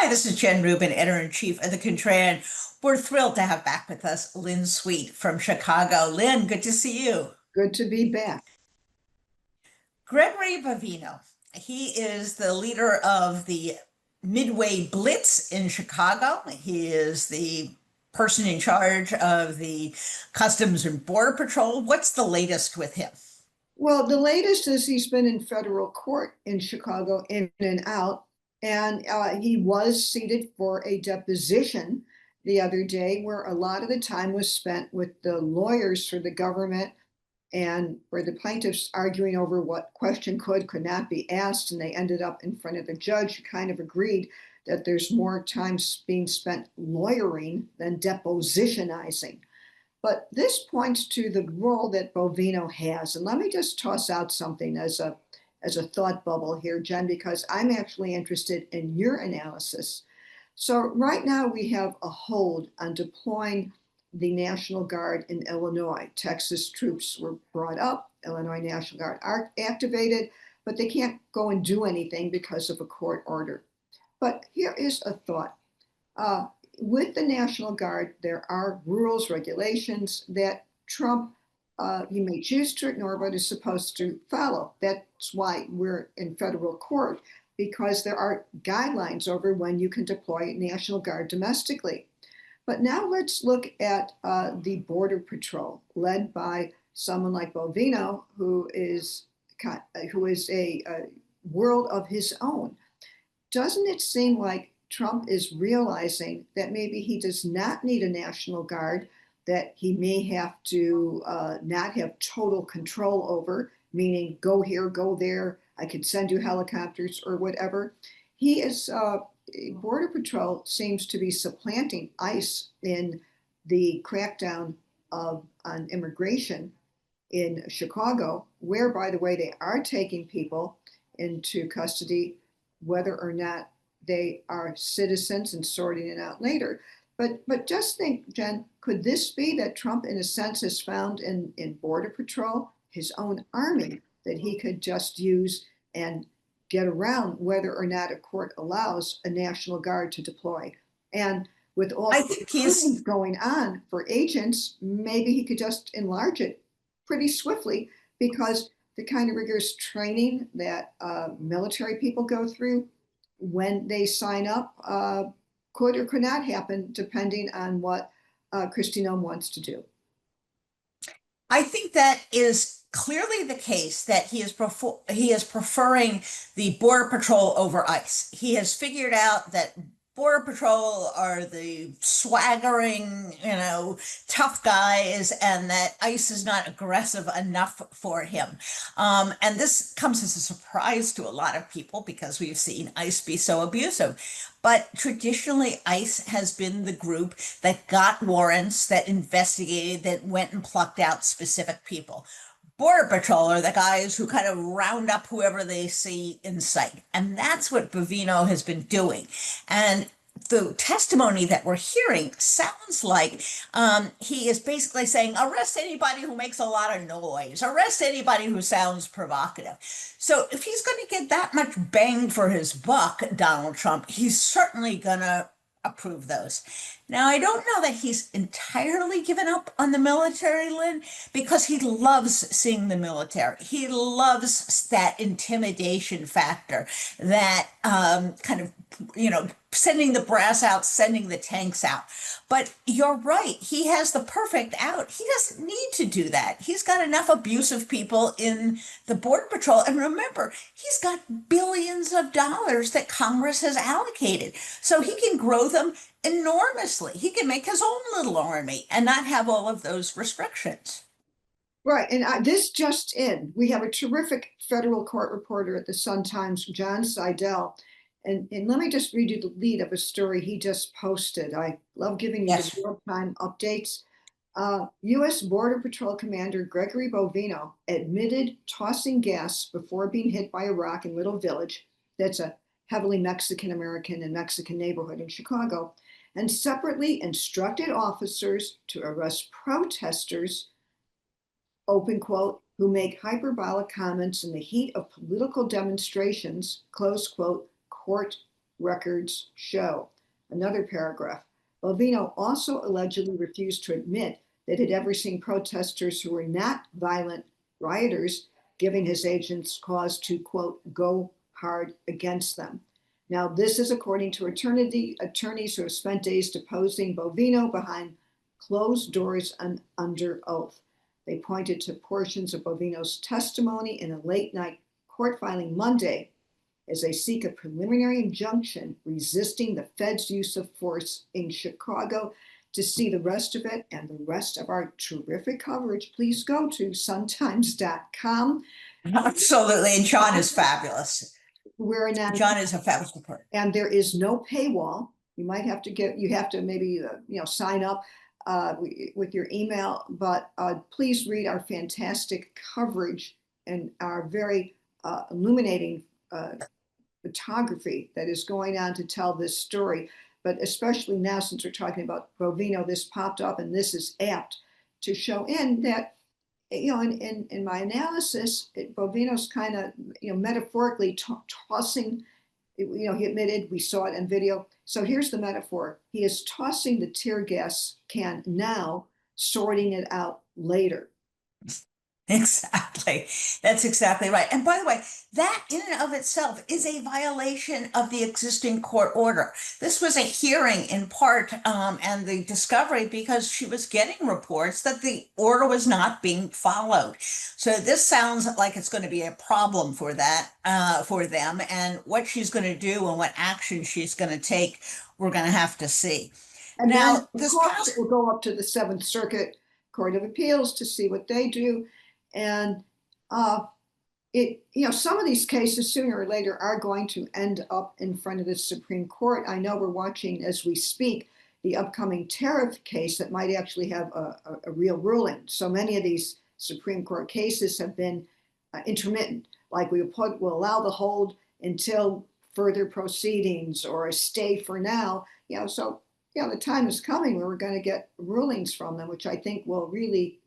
Hi, this is Jen Rubin, editor-in-chief of the Contrarian. We're thrilled to have back with us Lynn Sweet from Chicago. Lynn, good to see you. Good to be back. Gregory Bovino, he is the leader of the Midway Blitz in Chicago. He is the person in charge of the Customs and Border Patrol. What's the latest with him? Well, the latest is he's been in federal court in Chicago, in and out, and he was seated for a deposition the other day where a lot of the time was spent with the lawyers for the government and where the plaintiffs arguing over what question could not be asked, and they ended up in front of the judge who kind of agreed that there's more time being spent lawyering than depositionizing. But this points to the role that Bovino has. And let me just toss out something as a thought bubble here, Jen, because I'm actually interested in your analysis. So right now we have a hold on deploying the National Guard in Illinois. Texas troops were brought up, Illinois National Guard are activated, but they can't go and do anything because of a court order. But here is a thought. With the National Guard, there are rules, regulations that Trump, he may choose to ignore, but is supposed to follow. That's why we're in federal court, because there are guidelines over when you can deploy National Guard domestically. But now let's look at the Border Patrol, led by someone like Bovino, who is a world of his own. Doesn't it seem like Trump is realizing that maybe he does not need a National Guard, that he may have to not have total control over, meaning go here, go there, I could send you helicopters or whatever. He is, Border Patrol seems to be supplanting ICE in the crackdown on immigration in Chicago, where, by the way, they are taking people into custody, whether or not they are citizens and sorting it out later. But just think, Jen, could this be that Trump, in a sense, has found in Border Patrol his own army that he could just use and get around whether or not a court allows a National Guard to deploy? And with all I the think recruiting he's going on for agents, maybe he could just enlarge it pretty swiftly, because the kind of rigorous training that military people go through when they sign up could or could not happen depending on what Kristi Noem wants to do. I think that is clearly the case that he is preferring the Border Patrol over ICE. He has figured out that Border Patrol are the swaggering, tough guys, and that ICE is not aggressive enough for him. And this comes as a surprise to a lot of people because we've seen ICE be so abusive. But traditionally, ICE has been the group that got warrants, that investigated, that went and plucked out specific people. Border Patrol are the guys who kind of round up whoever they see in sight. And that's what Bovino has been doing. And the testimony that we're hearing sounds like he is basically saying, arrest anybody who makes a lot of noise, arrest anybody who sounds provocative. So if he's going to get that much bang for his buck, Donald Trump, he's certainly going to approve those. Now, I don't know that he's entirely given up on the military, Lynn, because he loves seeing the military. He loves that intimidation factor, that kind of, sending the brass out, sending the tanks out. But you're right. He has the perfect out. He doesn't need to do that. He's got enough abusive people in the Border Patrol. And remember, he's got billions of dollars that Congress has allocated. So he can grow them enormously. He can make his own little army and not have all of those restrictions. Right. And this just in, we have a terrific federal court reporter at the Sun-Times, John Seidel. And let me just read you the lead of a story he just posted. I love giving you the Yes. real-time updates. U.S. Border Patrol Commander Gregory Bovino admitted tossing gas before being hit by a rock in Little Village. That's a heavily Mexican-American and Mexican neighborhood in Chicago, and separately instructed officers to arrest protesters, open quote, who make hyperbolic comments in the heat of political demonstrations, close quote, court records show. Another paragraph. Bovino also allegedly refused to admit that it had ever seen protesters who were not violent rioters giving his agents cause to, quote, go hard against them. Now, this is according to attorneys who have spent days deposing Bovino behind closed doors and under oath. They pointed to portions of Bovino's testimony in a late night court filing Monday as they seek a preliminary injunction resisting the Fed's use of force in Chicago. To see the rest of it and the rest of our terrific coverage, please go to suntimes.com. Absolutely. And John is fabulous. We're in John is a fabulous reporter. And there is no paywall. You might have to maybe sign up with your email, but please read our fantastic coverage and our very illuminating photography that is going on to tell this story. But especially now, since we're talking about Bovino, this popped up, and this is apt to show in that, in my analysis, Bovino's kind of, metaphorically tossing, he admitted, we saw it in video. So here's the metaphor. He is tossing the tear gas can now, sorting it out later. Exactly. That's exactly right. And by the way, that in and of itself is a violation of the existing court order. This was a hearing in part and the discovery because she was getting reports that the order was not being followed. So this sounds like it's going to be a problem for for them. And what she's going to do and what action she's going to take, we're going to have to see. And now, then, of course, it will go up to the Seventh Circuit Court of Appeals to see what they do. And some of these cases sooner or later are going to end up in front of the Supreme Court. I know we're watching as we speak the upcoming tariff case that might actually have a real ruling. So many of these Supreme Court cases have been intermittent, like we'll allow the hold until further proceedings or a stay for now. So the time is coming where we're going to get rulings from them, which I think will really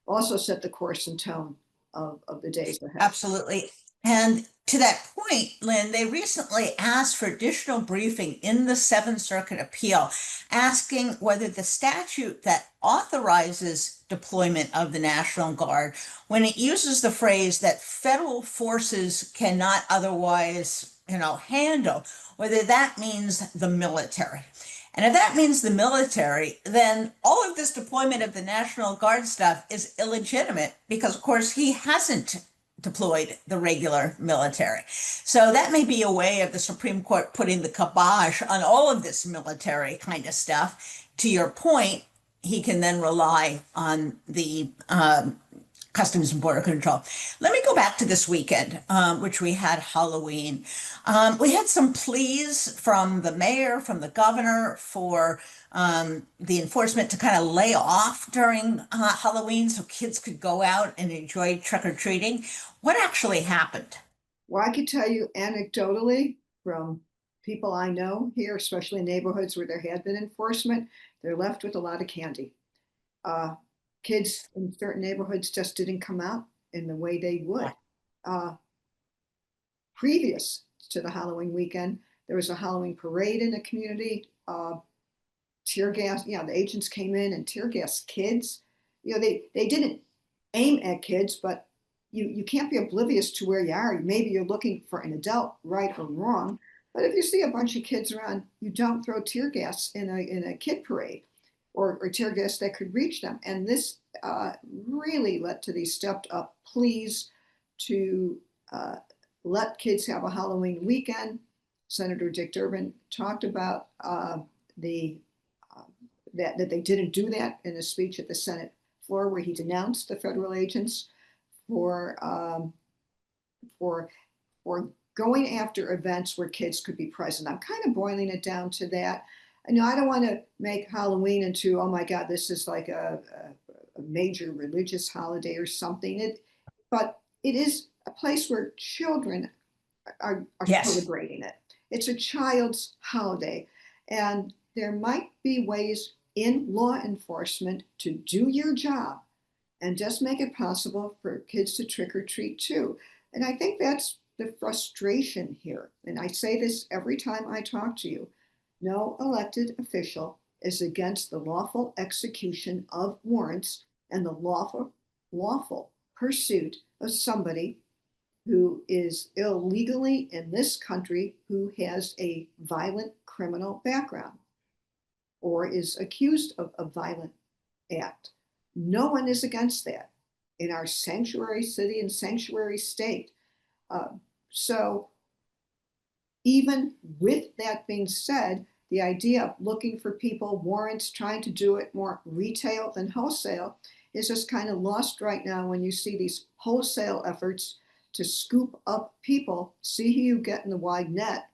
also set the course and tone of the days ahead. Absolutely. And to that point, Lynn, they recently asked for additional briefing in the Seventh Circuit appeal, asking whether the statute that authorizes deployment of the National Guard, when it uses the phrase that federal forces cannot otherwise, handle, whether that means the military. And if that means the military, then all of this deployment of the National Guard stuff is illegitimate because, of course, he hasn't deployed the regular military. So that may be a way of the Supreme Court putting the kibosh on all of this military kind of stuff. To your point, he can then rely on the Customs and Border Control. Let me go back to this weekend, which we had Halloween. We had some pleas from the mayor, from the governor for the enforcement to kind of lay off during Halloween so kids could go out and enjoy trick-or-treating. What actually happened? Well, I could tell you anecdotally from people I know here, especially in neighborhoods where there had been enforcement, they're left with a lot of candy. Kids in certain neighborhoods just didn't come out in the way they would. Previous to the Halloween weekend, there was a Halloween parade in the community. Tear gas, the agents came in and tear gas kids. They didn't aim at kids, but you can't be oblivious to where you are. Maybe you're looking for an adult, right or wrong. But if you see a bunch of kids around, you don't throw tear gas in a kid parade. Or tear gas that could reach them. And this really led to these stepped up pleas to let kids have a Halloween weekend. Senator Dick Durbin talked about that they didn't do that in a speech at the Senate floor where he denounced the federal agents for going after events where kids could be present. I'm kind of boiling it down to that. I don't want to make Halloween into, oh my God, this is like a major religious holiday or something. But it is a place where children are celebrating it. It's a child's holiday. And there might be ways in law enforcement to do your job and just make it possible for kids to trick or treat too. And I think that's the frustration here. And I say this every time I talk to you. No elected official is against the lawful execution of warrants and the lawful pursuit of somebody who is illegally in this country, who has a violent criminal background or is accused of a violent act. No one is against that in our sanctuary city and sanctuary state. Uh, so even with that being said, the idea of looking for people, warrants, trying to do it more retail than wholesale is just kind of lost right now when you see these wholesale efforts to scoop up people, see who you get in the wide net,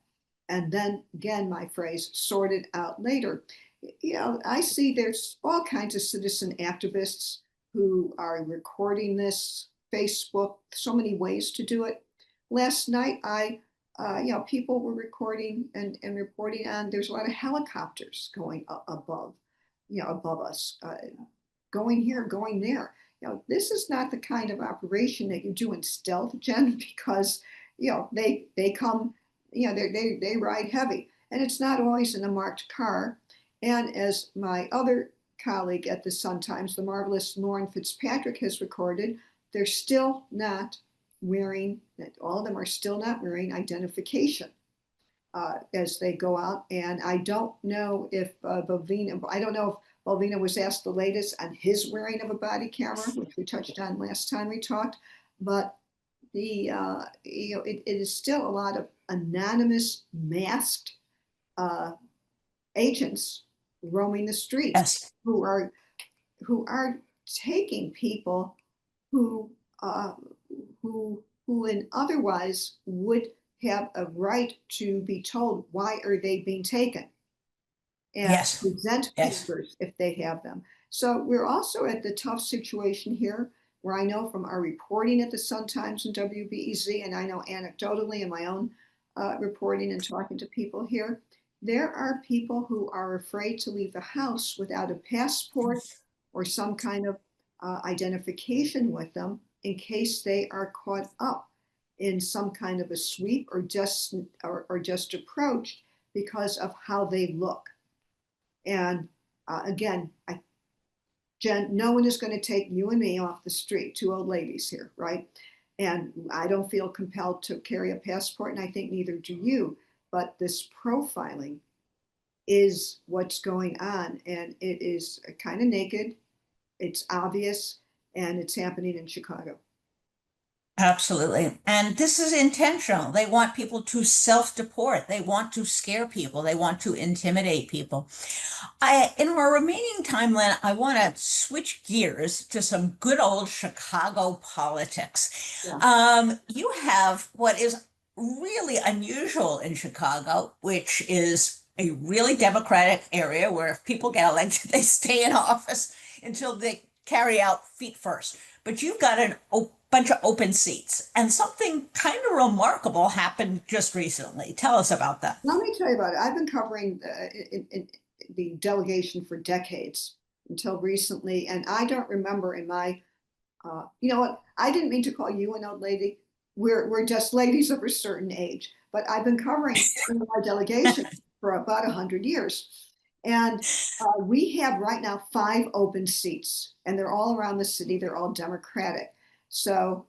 and then again, my phrase, sort it out later. You know, I see there's all kinds of citizen activists who are recording this, Facebook, so many ways to do it. Last night, people were recording and reporting on, there's a lot of helicopters going above, above us, going here, going there. This is not the kind of operation that you do in stealth, Jen, because, they come, they ride heavy, and it's not always in a marked car. And as my other colleague at the Sun-Times, the marvelous Lauren Fitzpatrick, has recorded, they're still not wearing, all of them are still not wearing identification as they go out. And I don't know if Bovina was asked the latest on his wearing of a body camera, which we touched on last time we talked, but it is still a lot of anonymous, masked agents roaming the streets Yes. who are taking people who uh, who in otherwise would have a right to be told why are they being taken and Yes. present Yes. papers if they have them. So we're also at the tough situation here where I know from our reporting at the Sun-Times and WBEZ, and I know anecdotally in my own reporting and talking to people here, there are people who are afraid to leave the house without a passport or some kind of identification with them in case they are caught up in some kind of a sweep or just approached because of how they look. And again, Jen, no one is going to take you and me off the street, two old ladies here, right? And I don't feel compelled to carry a passport, and I think neither do you. But this profiling is what's going on, and it is kind of naked, it's obvious, and it's happening in Chicago. Absolutely. And this is intentional. They want people to self-deport. They want to scare people. They want to intimidate people. In our remaining time, Lynn, I want to switch gears to some good old Chicago politics. Yeah. You have what is really unusual in Chicago, which is a really Democratic area where if people get elected, they stay in office until they carry out feet first. But you've got a bunch of open seats, and something kind of remarkable happened just recently. Tell us about that. Let me tell you about it. I've been covering in the delegation for decades until recently, and I don't remember in my, you know what? I didn't mean to call you an old lady. We're just ladies of a certain age, but I've been covering my delegation for about 100 years, and we have right now 5 open seats, and they're all around the city. They're all Democratic. So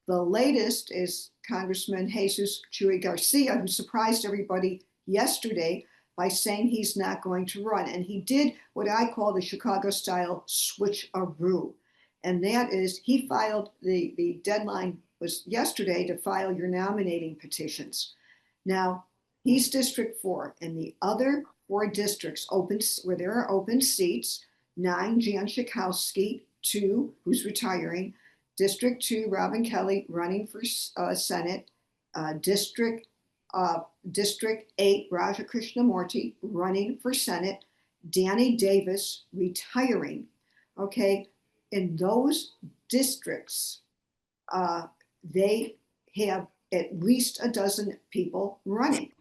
the latest is Congressman Jesus Chuy Garcia, who surprised everybody yesterday by saying he's not going to run. And he did what I call the Chicago style switcheroo. And that is he filed, the deadline was yesterday to file your nominating petitions. Now, he's District 4, and the other 4 districts open where there are open seats, 9, Jan Schakowsky, 2, who's retiring, District 2, Robin Kelly running for Senate. District 8, Raja Krishnamurti running for Senate. Danny Davis retiring. Okay, in those districts, they have at least a dozen people running.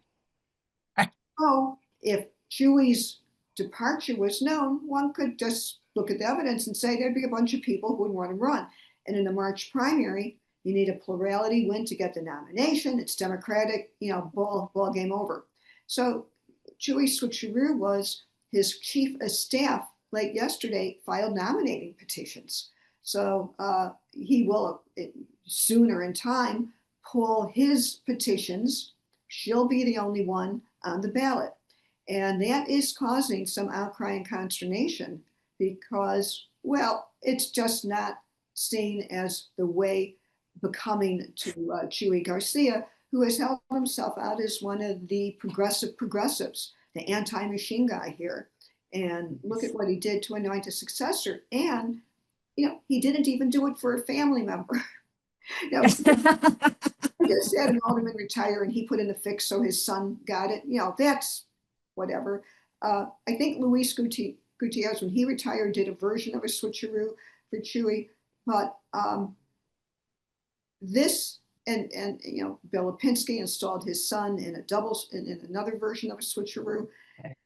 So if Chuy's departure was known, one could just look at the evidence and say there'd be a bunch of people who would want to run. And in the March primary, You need a plurality win to get the nomination. It's Democratic, ball game over. So Chewy switcheroo was his chief of staff late yesterday filed nominating petitions. So he will sooner in time pull his petitions. She'll be the only one on the ballot. And that is causing some outcry and consternation because, well, it's just not seen as the way becoming to Chewy Garcia, who has held himself out as one of the progressives, the anti-machine guy here. And look at what he did to anoint a successor. And, he didn't even do it for a family member. I just had an alderman retire and he put in the fix so his son got it. That's whatever. I think Luis Gutierrez, when he retired, did a version of a switcheroo for Chewy, but this and Bill Lipinski installed his son in in another version of a switcheroo,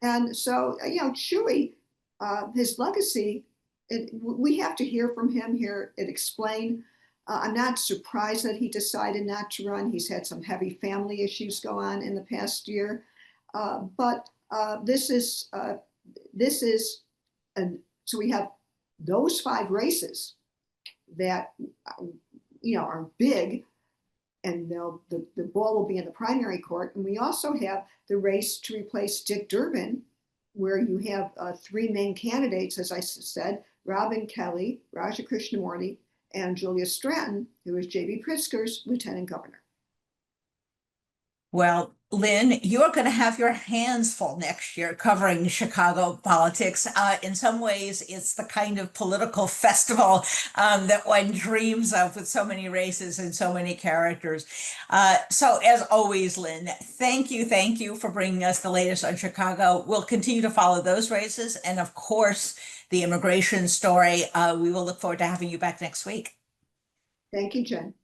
and so Chewy, his legacy, we have to hear from him here and explain. I'm not surprised that he decided not to run. He's had some heavy family issues go on in the past year, but this is so we have those 5 races that are big, and the ball will be in the primary court. And we also have the race to replace Dick Durbin, where you have 3 main candidates, as I said, Robin Kelly, Raja Krishnamurti, and Julia Stratton, who is J.B. Pritzker's lieutenant governor. Well, Lynn, you're going to have your hands full next year covering Chicago politics. In some ways, it's the kind of political festival that one dreams of, with so many races and so many characters. So as always, Lynn, thank you for bringing us the latest on Chicago. We'll continue to follow those races. And of course, the immigration story. We will look forward to having you back next week. Thank you, Jen.